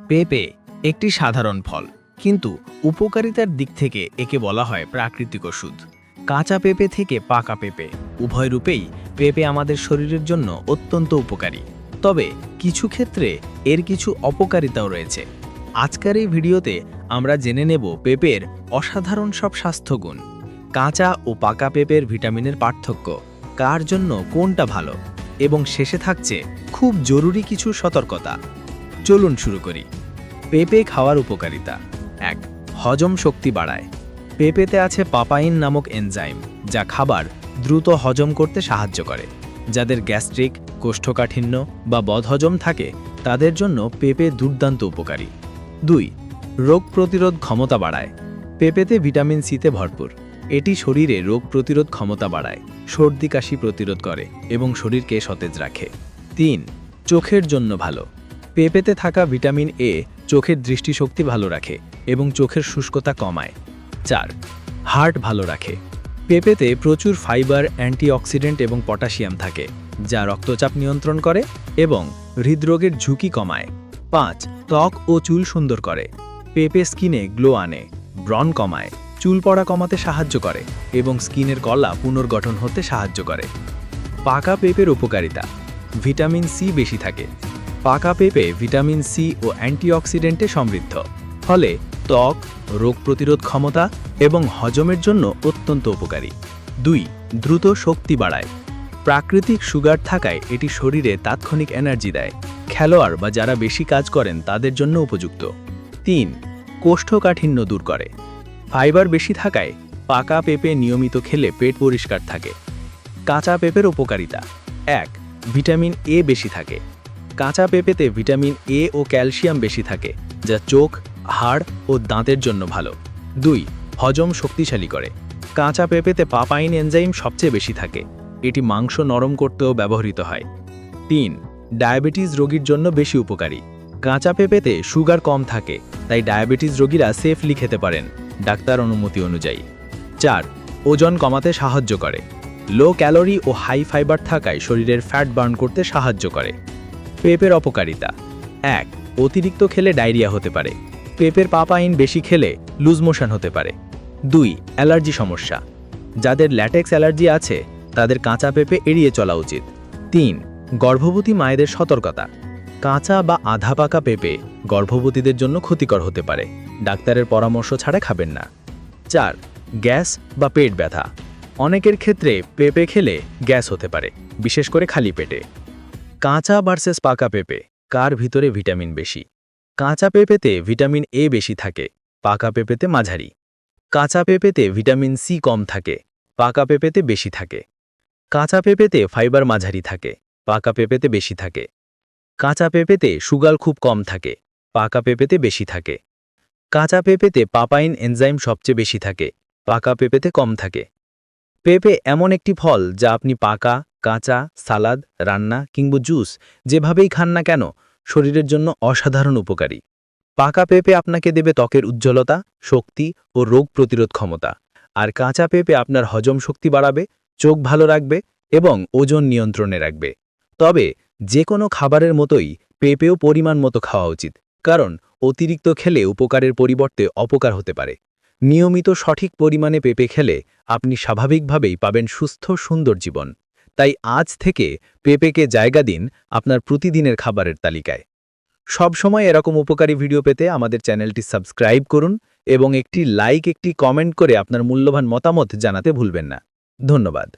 পেঁপে একটি সাধারণ ফল, কিন্তু উপকারিতার দিক থেকে একে বলা হয় প্রাকৃতিক ওষুধ। কাঁচা পেঁপে থেকে পাকা পেঁপে উভয় রূপেই পেঁপে আমাদের শরীরের জন্য অত্যন্ত উপকারী। তবে কিছু ক্ষেত্রে এর কিছু অপকারিতাও রয়েছে। আজকের এই ভিডিওতে আমরা জেনে নেব পেঁপের অসাধারণ সব স্বাস্থ্যগুণ, কাঁচা ও পাকা পেঁপের ভিটামিনের পার্থক্য, কার জন্য কোনটা ভালো, এবং শেষে থাকছে খুব জরুরি কিছু সতর্কতা। চলুন শুরু করি। পেঁপে খাওয়ার উপকারিতা। ১. হজম শক্তি বাড়ায়। পেঁপেতে আছে পাপাইন নামক এনজাইম, যা খাবার দ্রুত হজম করতে সাহায্য করে। যাদের গ্যাস্ট্রিক, কোষ্ঠকাঠিন্য বা বদহজম থাকে তাদের জন্য পেঁপে দুর্দান্ত উপকারী। ২. রোগ প্রতিরোধ ক্ষমতা বাড়ায়। পেঁপেতে ভিটামিন সিতে ভরপুর। এটি শরীরে রোগ প্রতিরোধ ক্ষমতা বাড়ায়, সর্দি কাশি প্রতিরোধ করে এবং শরীরকে সতেজ রাখে। ৩. চোখের জন্য ভালো। পেঁপেতে থাকা ভিটামিন এ চোখের দৃষ্টিশক্তি ভালো রাখে এবং চোখের শুষ্কতা কমায়। ৪. হার্ট ভালো রাখে। পেঁপেতে প্রচুর ফাইবার, অ্যান্টিঅক্সিডেন্ট এবং পটাশিয়াম থাকে, যা রক্তচাপ নিয়ন্ত্রণ করে এবং হৃদরোগের ঝুঁকি কমায়। ৫. ত্বক ও চুল সুন্দর করে। পেঁপে স্কিনে গ্লো আনে, ব্রণ কমায়, চুল পড়া কমাতে সাহায্য করে এবং স্কিনের কলা পুনর্গঠন হতে সাহায্য করে। পাকা পেঁপের উপকারিতা। ভিটামিন সি বেশি থাকে। পাকা পেঁপে ভিটামিন সি ও অ্যান্টিঅক্সিডেন্টে সমৃদ্ধ, ফলে ত্বক, রোগ প্রতিরোধ ক্ষমতা এবং হজমের জন্য অত্যন্ত উপকারী। ২. দ্রুত শক্তি বাড়ায়। প্রাকৃতিক সুগার থাকায় এটি শরীরে তাৎক্ষণিক এনার্জি দেয়। খেলোয়াড় বা যারা বেশি কাজ করেন তাদের জন্য উপযুক্ত। ৩. কোষ্ঠকাঠিন্য দূর করে। ফাইবার বেশি থাকায় পাকা পেঁপে নিয়মিত খেলে পেট পরিষ্কার থাকে। কাঁচা পেঁপের উপকারিতা। ১. ভিটামিন এ বেশি থাকে। কাঁচা পেঁপেতে ভিটামিন এ ও ক্যালসিয়াম বেশি থাকে, যা চোখ, হাড় ও দাঁতের জন্য ভালো। ২. হজম শক্তিশালী করে। কাঁচা পেঁপেতে পাপাইন এনজাইম সবচেয়ে বেশি থাকে, এটি মাংস নরম করতেও ব্যবহৃত হয়। ৩. ডায়াবেটিস রোগীর জন্য বেশি উপকারী। কাঁচা পেঁপেতে সুগার কম থাকে, তাই ডায়াবেটিস রোগীরা সেফলি খেতে পারেন ডাক্তার অনুমতি অনুযায়ী। ৪. ওজন কমাতে সাহায্য করে। লো ক্যালোরি ও হাই ফাইবার থাকায় শরীরের ফ্যাট বার্ন করতে সাহায্য করে। পেঁপের অপকারিতা। ১. অতিরিক্ত খেলে ডায়রিয়া হতে পারে। পেঁপের পাপাইন বেশি খেলে লুজ মোশন হতে পারে। ২. অ্যালার্জি সমস্যা। যাদের ল্যাটেক্স অ্যালার্জি আছে তাদের কাঁচা পেঁপে এড়িয়ে চলা উচিত। ৩. গর্ভবতী মায়েদের সতর্কতা। কাঁচা বা আধা পাকা পেঁপে গর্ভবতীদের জন্য ক্ষতিকর হতে পারে, ডাক্তারের পরামর্শ ছাড়া খাবেন না। ৪. গ্যাস বা পেট ব্যথা। অনেকের ক্ষেত্রে পেঁপে খেলে গ্যাস হতে পারে, বিশেষ করে খালি পেটে। কাঁচা ভার্সেস পাকা পেঁপে, কার ভিতরে ভিটামিন বেশি? কাঁচা পেঁপেতে ভিটামিন এ বেশি থাকে, পাকা পেঁপেতে মাঝারি। কাঁচা পেঁপেতে ভিটামিন সি কম থাকে, পাকা পেঁপেতে বেশি থাকে। কাঁচা পেঁপেতে ফাইবার মাঝারি থাকে, পাকা পেঁপেতে বেশি থাকে। কাঁচা পেঁপেতে সুগার খুব কম থাকে, পাকা পেঁপেতে বেশি থাকে। কাঁচা পেঁপেতে পাপাইন এনজাইম সবচেয়ে বেশি থাকে, পাকা পেঁপেতে কম থাকে। পেঁপে এমন একটি ফল যা আপনি পাকা, কাঁচা, সালাদ, রান্না কিংবা জুস যেভাবেই খান না কেন শরীরের জন্য অসাধারণ উপকারী। পাকা পেঁপে আপনাকে দেবে ত্বকের উজ্জ্বলতা, শক্তি ও রোগ প্রতিরোধ ক্ষমতা, আর কাঁচা পেঁপে আপনার হজম শক্তি বাড়াবে, চোখ ভালো রাখবে এবং ওজন নিয়ন্ত্রণে রাখবে। তবে যে কোনো খাবারের মতোই পেঁপেও পরিমাণ মতো খাওয়া উচিত, কারণ অতিরিক্ত খেলে উপকারের পরিবর্তে অপকার হতে পারে। নিয়মিত সঠিক পরিমাণে পেঁপে খেলে আপনি স্বাভাবিকভাবেই পাবেন সুস্থ, সুন্দর জীবন। তাই আজ থেকে পেঁপেকে জায়গা দিন আপনার প্রতিদিনের খাবারের তালিকায়। সব সময় এরকম উপকারী ভিডিও পেতে আমাদের চ্যানেলটি সাবস্ক্রাইব করুন এবং একটি লাইক, একটি কমেন্ট করে আপনার মূল্যবান মতামত জানাতে ভুলবেন না। ধন্যবাদ।